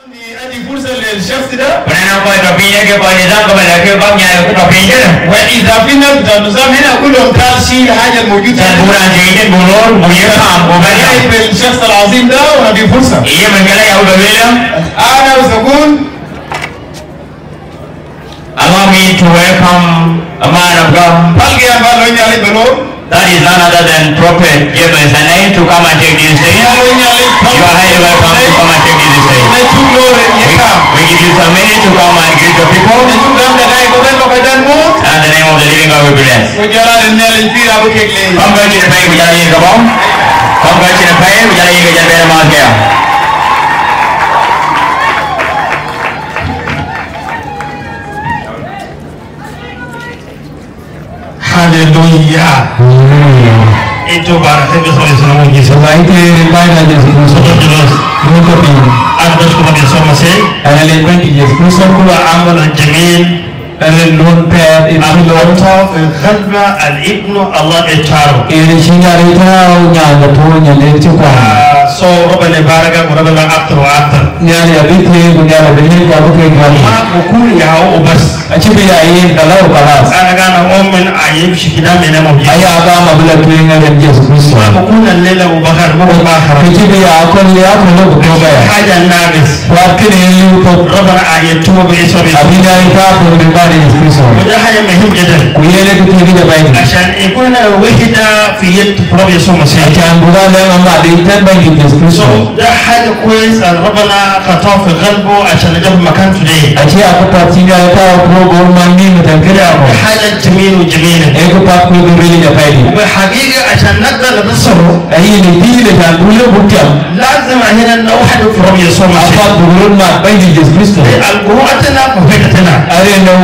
Adi فرصة للشخص ده. Pernah kau topinya ke kau nizam kau balik ke kau nyari aku topinya. وإذا في نبض النظام هنا كلهم قال شيء حاجة موجودة. Bulan jadi bulur punya kamu kan. جايب الشخص العظيم ده ونبي فرصة. Iya mengenai yang udah bilang. أنا وسأكون. Allow me to welcome a man of God. بلقي أنا بلوني عليه بلون. That is none other than Prophet James and I to come and take this stage. You are highly welcome to come and take this stage. We give you some minutes to come and greet the people. And the name of the living God will be blessed. Come back to the pay, we are in the bomb. Come back to the pay, we are in the bomb here. Hallelujah. Itu baratnya besar Islam lagi. Selain itu, lain aja sih. Sudah jelas. Mungkin ada sekolah sama saya. Ada lembang dia. Misal kalau amal jamil, ada lon per itu lon top, khadma al ibnu Allah echaro. Ini singar itu nyanda tuh nyanda juga. So Rabbana baraka Rabbana aktar. Nyali abis ini nyali begini kalau kita ma buku ya ubas. Acibi ya ini kalau balas. Anak-anak omen ayam sikidam ini mau. Ayah agama bela tuingan dan Yesus Kristus. Ma buku nalela ubahar mau ubahar. Acibi ya aku lihat kalau buku ya. Hajan nabis. Waktu ini untuk Rabbana ayat cuma besok. Abina itu aku berbalik Yesus Kristus. Udah hanya mehim jadi. Kuyele itu tidak baik. Asan ikuna wahida fiyat Rabb Yesus Masih. Asan bukan yang ambil itu baik. So ده حاجة كويس ربنا خطاه في قلبه عشان نجيب مكان today. أشياء كتابتنا يتاو بروجرام ماني متنكرة. حاجة جميل وجميلة. إيه كتاب كل جميل. وحقيقة عشان نقدر نصره. أي نتيجة عشان كل بكرة. لازم هنا نوحد في رب يسوع المسيح. أفضل بقولون ما بين يسوع كريستو. القروءتنا وفكرتنا. أري لو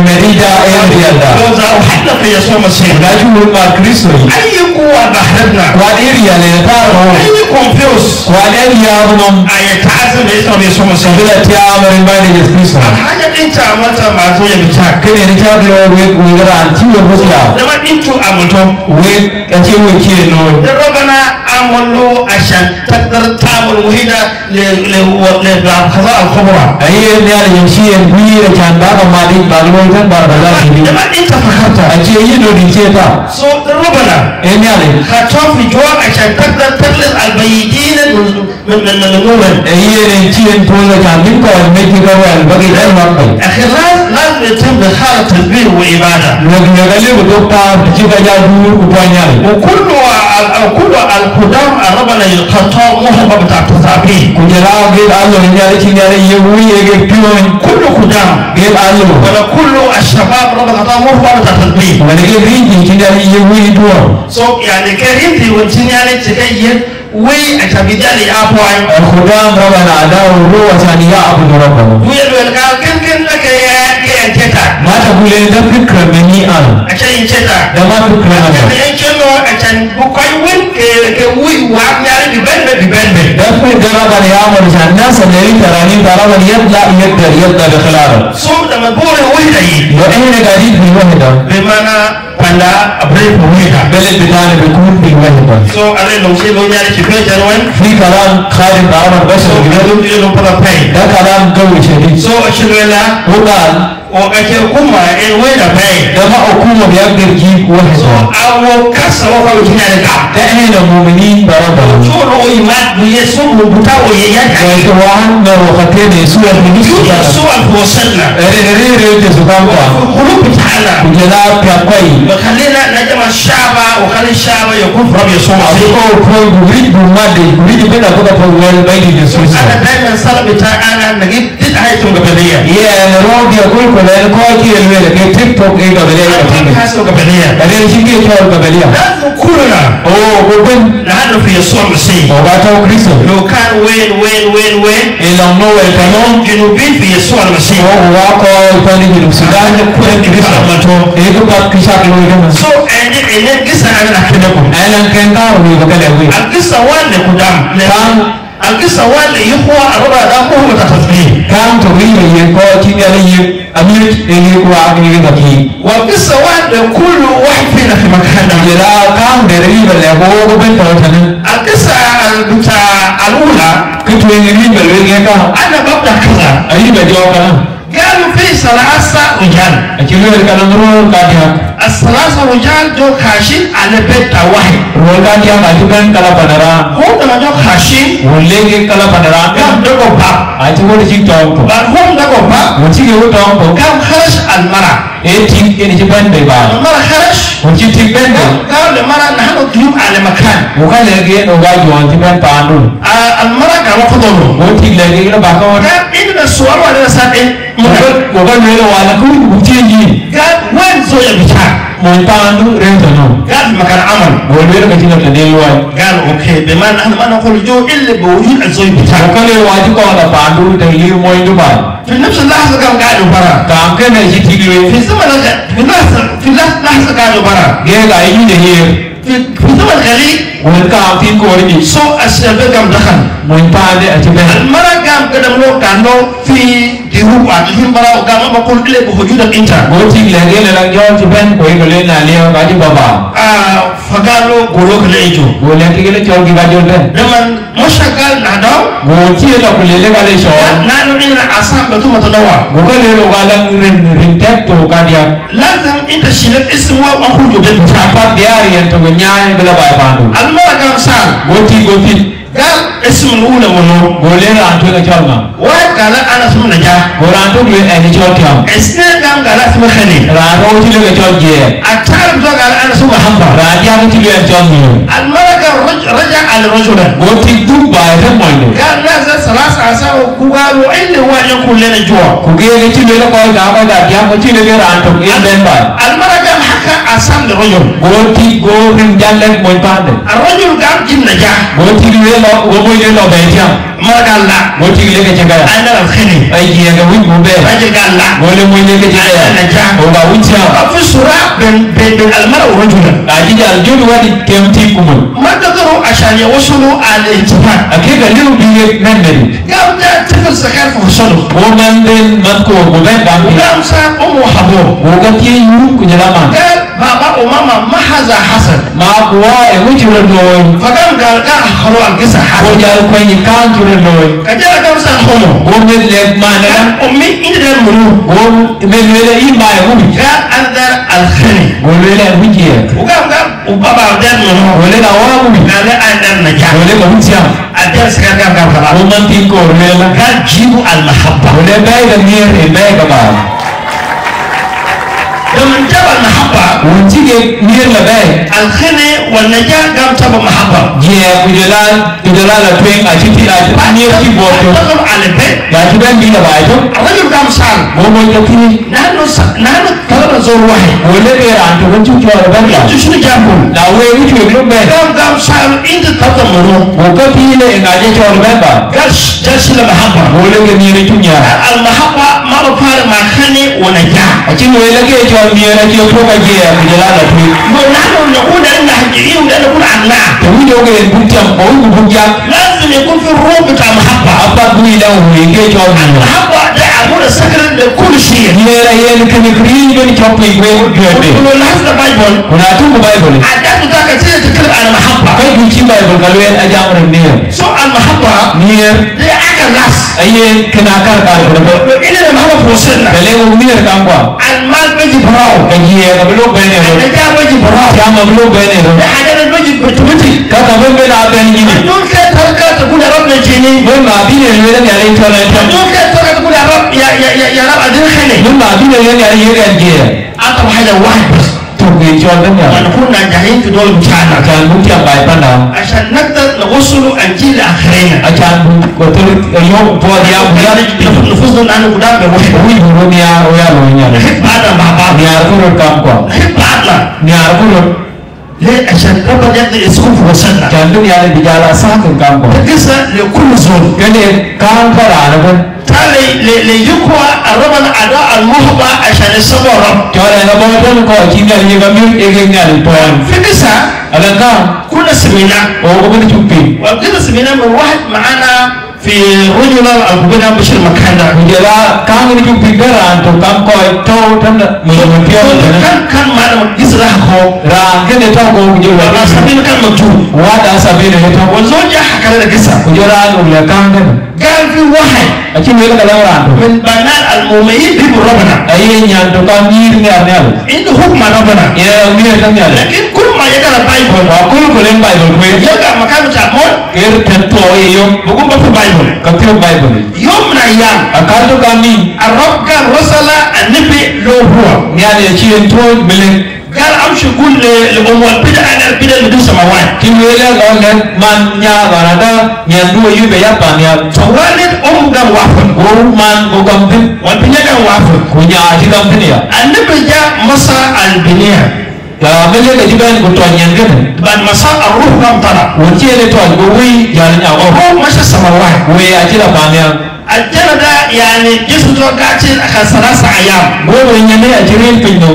مريدا إيريادا. لو زاروا حتى في يسوع المسيح. راجعوا مع كريستو. أي قوة بحرنا. وإيريا لنتارو. confused وعليه يابنهم أيتعزم إسرائيل يسوع مسيح بلا تيامر المالي يسكريسو الحاجة أنت عملتها مع زوجة بتاعك كده نتاعك ويقرأ عن تيوه بسيا لما أنتوا عملتهم ويكتيوه كينو ربنا عملوا عشان تقدر تعمل وهنا للخضاء الخبرة أيه يعني يمشي البير كان بابا مالك بالوي كان بابا لما أنت فكرت أجيه يدو ديتيتا so ربنا يعني خطوة في جواب عشان تقدر تخلص البيتين من النور هي الانتين بولا كان منكم الميتي قوال بقي العلم أخير لازم يتم بحالة تدبير وإبادة نغلي ودوكتا بجيبا جادور وبانيالي وكل القدام ربنا يقطع محبة بتاع تثابين كجراء قيل الله نيالي تنيالي يوي يجب بيوين كل قدام قيل الله ولا كل الشباب ربنا قطع محبة بتاع تثابين ولكن رينجي تنيالي يوي دور so يعني كريمتي وتنيالي تكيّن وي أتبدأ أبوان الخدام ربنا عداو هو ثانية أبو ربنا ويقول كان لك يا أنتتا ما تقول إذا فكرة مني أنا عشان أنتتا ده ما فكرة أنا عشان عشان بقيون كوي وعم يعني ببن ده فكرة ربنا يعمل عشان الناس اللي تراني ربنا يبدأ بخلاله صوم لما بقول وحدة وإحنا قاعدين في الوحدة بمعنى pada abrir pemuda beli bidang berikut di wajah so ada nongsi lonya di sebelah jalan di kalam khair kalam besar gitu di dalam perapai dan kalam gawi jadi so asyilala bukan waktu kuma weda pai dama kuma dia gerji wajah so awo kasa waktu ini ada tak ada mukminin barabara so lo iman dia so buta oyenya itu wahan waktu ini sudah ini sudah bosanna ada sudah kulub ta'ala kujalah piapai خلينا نجمع الشعب وخلي الشعب يكون في رب يسوع المسيح. أريد بمادي أريد بنا كذا فوال بيني يسوع. أنا دائما صار بتاعي أنا نجيب تدعي قبلية. أنا رودي أقول كلام كواكي الويل كي تيك توك إيه قبلية. أنا كاسو قبلية. أنا شيء كي قبلية. لازم كلنا. وبن نحن في يسوع المسيح. وبعده كريستو. لو كان وين. إلا نو الكلام جنوبين في يسوع المسيح. وواقع الفاني جنوب السودان كل كريستو. إيه كبار كريستو. So ini kisah anak kedaku. Anak kentau ni berkelawi. Kisah wale kudam. Kisah wale yuhwa arba dah muh bertasbih. Kam tu ini yang kau tinggal ini أمير إليكوا أمير بكي وقصة واحد كل واحد فينا في مكانه إذا كان دريب اللي هو بنت وتنا القصة بتاع الأولى كنت ينجي بالوجه أنا ببدأ كذا أي بجوكا قالوا في 3 رجال أكيد الكلام رول كاتيا ال3 رجال جو خاشين على بيت واحد rol katiya kajukan kala panara هم لما جو خاشين wollege kala panara قام دقوا باب aci wodi cik tawko بل هم دقوا باب wodi cik ewu tawko قام خرج المرأة cik eni cipan be ba المرأة خرج wodi cik tik ben قال المرأة نحن ضيوف على مكان bukan lagi no ga juan cipan pandu المرأة قام خذوا wodi cik lagi kena bakau قال إن السؤال ولا سأل bukan melo wala ku buciji قال وين زوجة بتاعك mon pandu rentono قال مكان عمل wolwero ka cinga tadelwa قال اوكي بما نحن ما نقول جو الا بوجود الزوج بتاعك bukan le wadi ko la pandu dali moy dubai في نفس اللحظه قام قاعد برا kam kana ci tigwe في زمن في لحظه قاعد برا ge ga yi ne here في زمن غريب won ka tin ko ri سو الشباب قام دخل mon pande aci ben المرأة قام قدم له كانوا في دروب عندهم برا وقام بقول إلا بوجودك أنت goti lagi la jol ci ben ko ngole na le ga di baba فقالوا قولوك لإيجو gole ki le jol gi ga jol ben لما مشغل نادو goti la ko le ga le so نحن إلى أسام بتوم تنوع go ga le ga la rin tek to ka dia لازم أنت شيلت اسم وأخوك بيت apa dia ri to nyaay bela bay pandu المرأة قام سال goti قال اسم الأولى ونو gole ra to ga jol ma واحد قال أنا اسم نجاح goran to le en jol tiam اثنين قال اسم خليل ra ro ci le ga jol je الثالث قال أنا اسم محمد ra dia ci le jol ni المرأة قال رجع على الرجل goti du bay ta moy قال لازم 3 أساء وقالوا إلا هو يكون لنا جوع ku ge ci le ko ga dia ko ci le ra to en ben ba المرأة قام حكى أسام للرجل goti go rin jalle moy pande الرجل قام جيب نجاح goti le lo go moy le lo be tiam المرأة قال لا goti le ga jaga أنا الخليل ay ji ga wi bu be الرجل قال لا gole moy le ga jaga o ga wi tiam في صراع بين المرأة والرجل aji dal jodu wadi temti kumul ما قدروا عشان يوصلوا على الاتفاق akega liu biye nandari قام جاء طفل صغير فوصلوا o manden man ko go ben dam وقام صار أمه حبوب o ga ti yu ku jala قال بابا وماما ما هذا حسن ma kuwa e wuci ro do فقام قال خلوا القصة ko حسن jal ko ni kan tu ro do كجاء قام صار حمو o me le ma na قال أمي إنت ده الملوك o me le i ma e wuci قال أنا ده الخليل o le wuci وقام قال وبابا ده الملوك o le na wa wuci قال أنا ده النجاح o le ga wuci أدرس كان قام خلاص o man tin ko le la قال جيبوا المحبة o le bay da mier e bay ga ba لما جاب المحبة o ci ge mier la bay الخلي والنجاح قام تبع محبة je ku jala la twen a ci ti a mier ci bo to دخلوا على البيت ya ci ben bi la bay to الرجل قام سال o mo to ti نحن طلبنا زور واحد o le be ran to ko ci ci wala ban la انتوا شنو جابوا na we wuci lo be قام سال انت طلبت منو o ka ti le nga je ci wala ban ba قال جالس المحبة o le ge mier ci nya المحبة ما بفعل مع خلي ونجاح a ci no le ge ci wala mier ci to ka je ku jala la twen ونحن نقول ان حقيقيين ولا نقول عننا to wi do ge bu tam o bu ja لازم يكون في الروح بتاع محبة apa bu ila o ge ci wala المحبة ده عمود سكر لكل شيء mier ye ke ni kri ben chopi we de ولو لاحظنا بايبل kuna tu bible عادات بتاعك كتير تتكلم عن المحبة kai ku ci bible ka le a jamre mier سو المحبة mier دي عقل ناس aye kana kar kar ko إلى المحبة في وسطنا kale o mier kan kwa المال بيجي براو ka ji ga blo bene ro النجاة بيجي براو ya ma blo bene ro ده حاجة بيجي بتوتي ka ka ben ben a ben ni دول كده تركة تقول يا رب نجيني ben ma bi ne le ne ale to la to دول كده تركة تقول يا رب يا رب أدين خلي ben ma bi ne le ne ale ye ga je أطلب حاجة واحد بس to ge cho ben ya ونكون ناجحين في دول بتاعنا kan bu ti bai pa na عشان نقدر نوصل أنجيل لآخرين a kan bu ko to yo bo ya bu ya نفوزنا نحن قدام بروح wi bu ni ya o ya lo nya نحب بعضنا مع بعض ni ar ko ro kam kwa نحب بعضنا ni ar ko ro ليه عشان ربنا يقدر يسكن في وسطنا kan du ya le bi jala sa kan kam kwa تقصى لكل زول kene kan pa la na ben تالي ليقوى ربنا أداء المهبة عشان يسمى رب jora na bo to ko ji na ye ga mi e ge nya le to في قصة ala ka كنا سمينا o ko ben chupi وكنا سمينا من واحد معانا في رجل الكوبينا بشر مكاندا kujela kang ni pigaran to kam ko to tan mutiya kan malam isra ko ra gene to ko kujela ba sabin kan mutu wada sabine to wazo ja hakala da gisa kujela no le kang den قال في واحد aci mele kala ran من بنات المؤمنين بربنا ayi nyan to kam mir ni arnal عنده حكم ربنا ya mir tan ya لكن كل ما يقرا بايبل wa kul kulen bible ko يلقى مكان تعمل ker tanto yo بقوم في بايبل kapir bible يوم من الايام akal to kami الرب قال وصل النبي له هو nyane ci en to mele قال امشي قول لام البدع انا البدع بدون سماوات ki wele lo ne man nya barada nyandu yu be ya panya فوالد قام وافق o man go kam tin والبنية قام وافق ko nya ji kam tin ya النبي جاء مسا البنية ya mele ga jiban ko to nyan gene بعد مسا الروح قام طلع wonti ele to go wi ya nya o هو مشى السماوات we ya ji la panya الجنة ده يعني جسم تو قاتل أخذ 3 أيام go we nyane a jirin pinno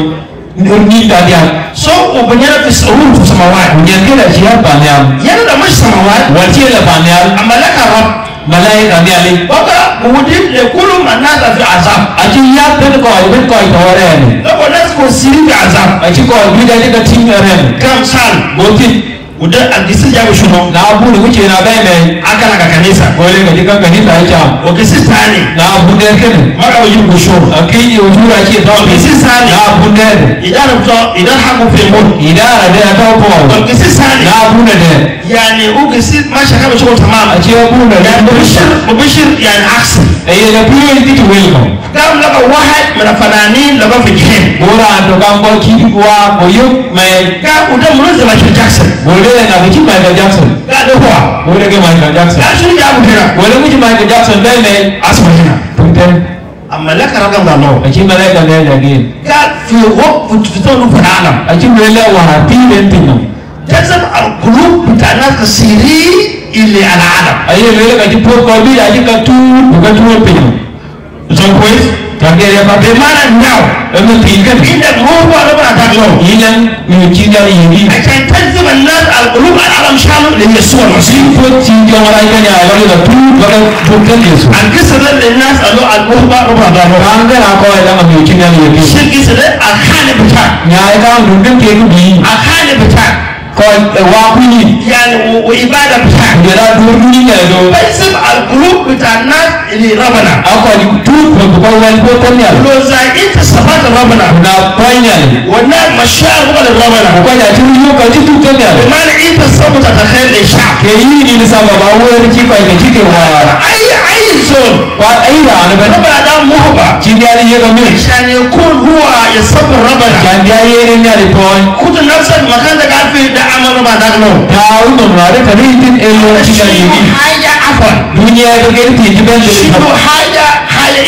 ni da dia سو وبنينا في الروح في السماوات nyan gene ji ya panya يعني ده مش سماوات wonti ele panya أما لك الرب malaika ni ali وقع وجود لكل من نازل في عذاب aci ya ben ko to ren لو الناس كونسيري في عذاب aci ko bi da ga tin ren كم سال gotin وده الجسد جاب شنو na bu ni wuce na bai mai أكل كنيسة gole ga jikan gani ta ya وكسي ثاني na bu der ken ما قالوا يجيبوا شو akai ni ujura ce to وكسي ثاني na bu der إذا حكوا في الموت idara da ta ko وكسي ثاني na bu der يعني هو كسي ما شكله شغل تمام aci ya bu der يعني مبشر يعني عكس ai da bu ni ti welcome قام لقى واحد من الفنانين لقى في الجحيم gora to kan ko ki wa ko yu mai قام وده منزل مايكل جاكسون gole na bi Michael Jackson قال ده هو gole ga Michael Jackson قال شنو جابوا هنا gole mu Michael Jackson bai mai اسمع هنا tunten اما لك رقم الله aci malaika ne da gin قال في وقت في طول في العالم aci wele wa ti den tinno جذب القلوب بتاع الناس السيري اللي على العالم aye wele ka ti po ko bi da ji ka tu ka tu pinno so كويس kagere ba be بمعنى ناو emu pinkan عندك مو هو ربنا تاكلو yinan mi ci da yini عشان تجذب الناس القلوب على العالم شانو ليسوع المسيح ko ci jo mara ga ya ba da tu ba da tunten yesu القصه ده للناس قالوا القلوب ربنا تاكلو kan ga na ko da mi ci da yini الشيء القصه ده الخالق بتاعك nya ga dundin ke ku bi الخالق بتاعك ko wa ku ni يعني وعباده بتاعك da da du ni ne do بيجذب القلوب بتاع الناس اللي ربنا akwa ni tu ko ko wal ko tan ya لو زي انت صفات ربنا na panya والناس مشاعر ربنا ko da ti yu ka ti tu tan ya بمعنى انت صوت تتخيل الشعب ke yi ni sa ba wo ki ko ke ki wa اي زول wa ai da na ba ربنا ده مهبه ci da ni ga mi عشان يكون هو يصبر ربنا kan da yi ne ya ri point كنت نفسك مكان ده قاعد فيه ده عمل ربنا ده له ta uno na da ka ri tin elo ci da yi حاجه عفوا duniya da ke ti ti ben شنو حاجه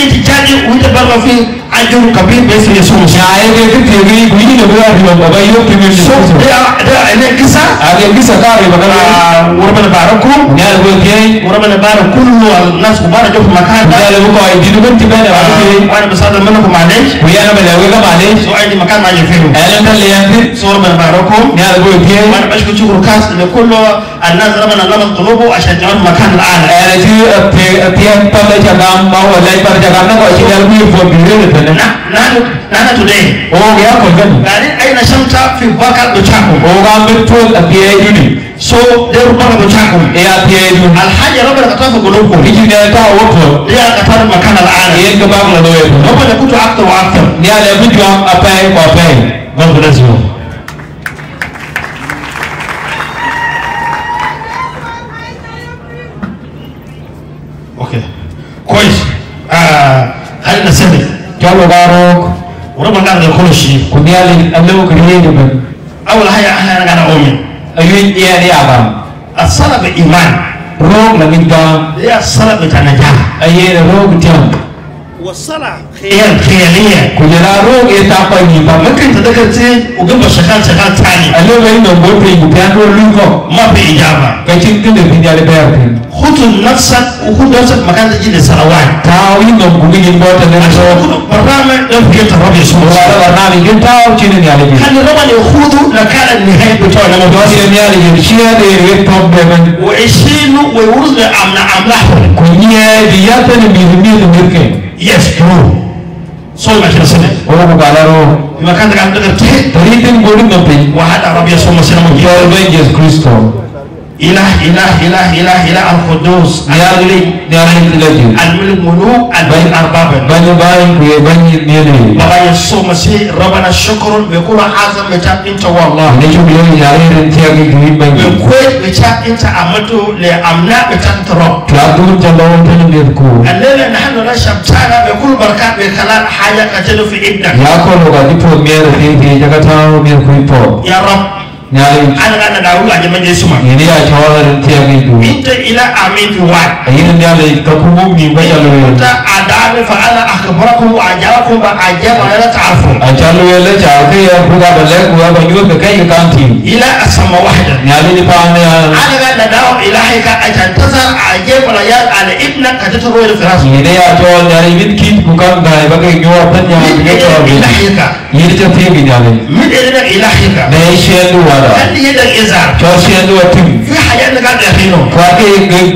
انت جاي وانت بره في اجر كبير بس يسوع ya ai ke ti ti ri ku ni da ba ba ba yo ki mi so ده انا قصه a ke bisa ka ri ba ka وربنا بارككم ya go ke وربنا بارك كل الناس مبارك في المكان ده ya le ko ai di du ti ben ba ki وانا بصادر منكم معلش ku ya na ba le ga ma le سو عندي مكان ما يفهم ala ta le yan سو ربنا بارككم ya go ke وانا بشكر شكر خاص لكل الناس ربنا لمس قلوبه عشان تعود مكان الان ala ti ti pa ba ja ga ma wa le pa ja ga na ko ci da ku fo bi le ta na نحن today o ya ko ga قاعدين اين شمتا في بكر بتاعكم o ga mi to a ti ai ni سو ده بكر بتاعكم e a ti ai du الحاجه ربنا كتبها في قلوبكم ni ji da ta wo ko دي كتبها مكان الان e ga ba ko lo e ربنا كنتوا اكثر واكثر ni ala bi jo apai ko apai God bless you اوكي كويس هل نسمي jalo garo وربنا قاعد يقول شيء ku ni ala allo ko ni ni ban اول حاجه انا قاعد اؤمن ayi ya ni aba الصلاه بالايمان ro la mi ga هي الصلاه بتاع النجاح ayi ro ku tiam والصلاة خيالية كجلا روغ يتاقى يبا ممكن تذكرتي وقبل شغال ثاني ألو بين نمبر في يبيان ولوكو ما في إجابة كتير كده في ديال بيرتين خذ نفسك وخذ نفسك مكان تجي للصلوات تاوي نمبر ينبوت عشان خذ برنامج نفجت الرب يسوع وهذا برنامج جتاو تشيني على جي خلي الرب يأخذه لكان النهاية بتوع لما دوسي على جي شيء ده يكتب بمن ويشيله ويورد أملاحهم كنيه دياتنا بيزمية مركين yes true so much listening orang bukalaro مكان تقعد تذكرتي teritin godin nampi وهذا الرب يسوع مسيح مجيء Yalben Jesus Christo إله القدوس nyali tilaju الملك ملوك البين أرباب banyu bain kuye banyu nili بابا يسوع مسيح ربنا شكر بكل عظم بتاع أنت والله ne chubi yari rentiagi kuyin banyu بكل بتاع أنت عملته لأمنا بتاع أنت رب kladu jalon tenirku الليلة نحن نشهد بتاعنا بكل بركات بخلال حاجة كتلو في ابنك ya kono ga dipo mer fi jagatao mer kuipo يا رب nyali أنا داود أجمع جسمه ini ya chawala rentiagi ku أنت إلى أمين في واحد ayin nyali kakumu mi bajalu أنت أدعم فأنا أخبركم وأجابكم وأجاب ولا تعرفون achalu yele chawke ya buga balek wa banyu ke kai kanti إلى أسمى واحدة nyali ni paane أنا داود إلهك أجنتظر أجاب ولا يال على ابنك كتتروي الفراش ini ya chawal nyali min kit bukan gai bagai nyawa tanya من ke chawal إلهك ini tertinggi nyali من إلهك ne shendu wala هل يدك إزار chawal shendu atim في حياتك قاعد يخينه kwake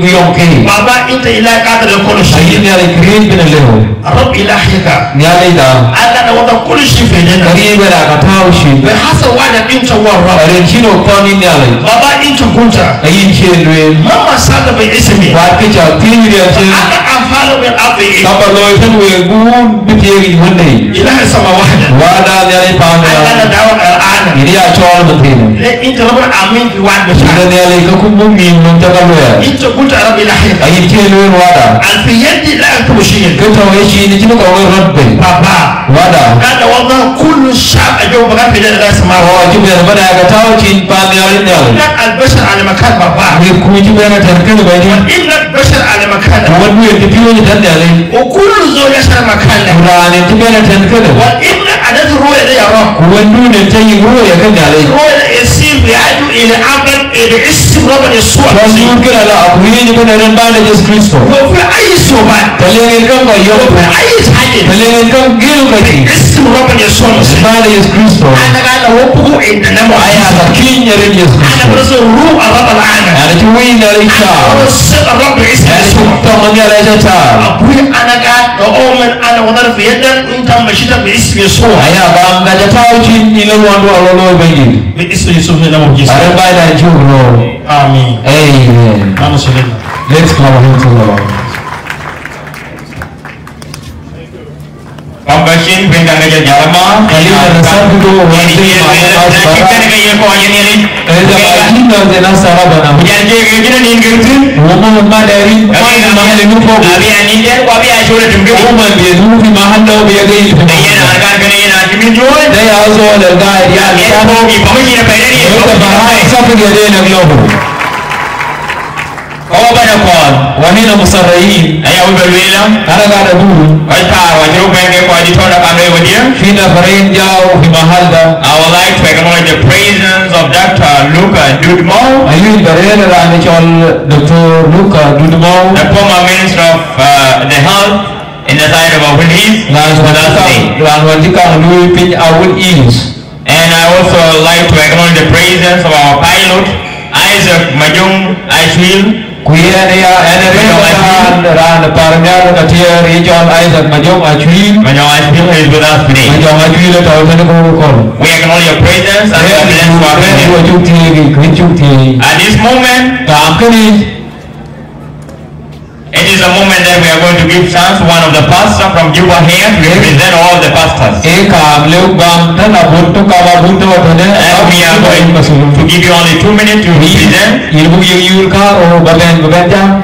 guyonke بابا أنت إلهك قادر كل شيء ayin nyali krin bin leho رب إلهك nyali da أنا وضع كل شيء في دينك kari bela katao shi بحسب وعدك أنت والرب arin chino koni nyali بابا أنت كنت ayin shendu ماما سادة باسمي kwake chawal tingi ya chen أنا أفعل بالأرض kapa loy tan we gun bitiyegi wonde إله سما واحدة wada nyali paane أنا داود الآن ini ya chawal mutine أنت رب أمين في وعد ina بشار nyali kakumu mi non takaloya أنت كنت رب إلهك ayin chelu wada في يدي لا أكتب شيء kata we shi ni chino ko rabbe بابا wada أنا وضع كل الشعب أجوب بغير في ذلك السماء o jibe bana ga tawo chin pan yali nyali لا البشر على مكان بابا ni ku jibe na tarkan bayni إن البشر على مكان wadu ye tiyo ni tan yali وكل زول يشعر مكان له qur'ani tibe na tarkan وإن عدد الرؤية دي يا رب wadu ne tayi ruwa ya kan yali الرؤية يسير بيعدو إلى عمل إلى اسم رب يسوع wasu kira la akuyi ni bana ran bana Jesus Christo وفي أي سوبان talenge kan ba yo وفي أي حاجة talenge kan gilu kati اسم رب يسوع bana Jesus Christo أنا قال له وقفوا عند نمو aya عيسى bakin yare Jesus أنا Christo برسل روح الرب العالم ana ci wi na ri أنا cha برسل الرب عيسى ana ci يسوع to man yare cha أبوي أنا قال أؤمن أنا وضر في يدك وأنت مشيت باسم يسوع aya ba ga ja tawo chin ni le wando alo bayni باسم يسوع نمو عيسى are ba da juro آمين amen أنا سليم let's clap our hands to the Lord Compassion benda kerja jalma. kali na sabu do wande ma Kita ni kaya kau aja ni. eza bajinda zena sarabana Jangan je kita ni kerja. womo ma dari ma ma le nu ko Abi ani dia, abi asal tunggu. womo be nu fi ma handa be ga yi Dia nak akan kena dia nak cuma jual. da ya zo da ga ya Dia ya mau pergi pagi ni pada ni. da ba ha sabu ga de na globo Kau pada kau. wani na musarrayin Ayah udah bilang. ana ga da bu Baca wajib pengen kau di sana kami berdia. fi na farayin jawo fi mahalda I would like to acknowledge the presence of Dr. Luca Dudmo, ayu barena ra ni chol Dr. Luca Dudmo the former Minister of the Health in the side of our East, with us today. lan wandika lui pin awul is And I also like to acknowledge the presence of our pilot, Isaac Majung Ashwil, kuyene ya ene ran parnyal katia region Isaac Majong Achui Majung Ashwil is with us today. Majong Achui le taw tan ko ko We acknowledge your presence and your blessings for our ko family. chukti ki chukti At this moment, ta kani it is a moment that we are going to give chance to one of the pastors from Juba here to represent all the pastors. e ka le bam tan abuntu ka abuntu watane And we are going to give you only 2 minutes to represent. yirbu yul ka o baben jam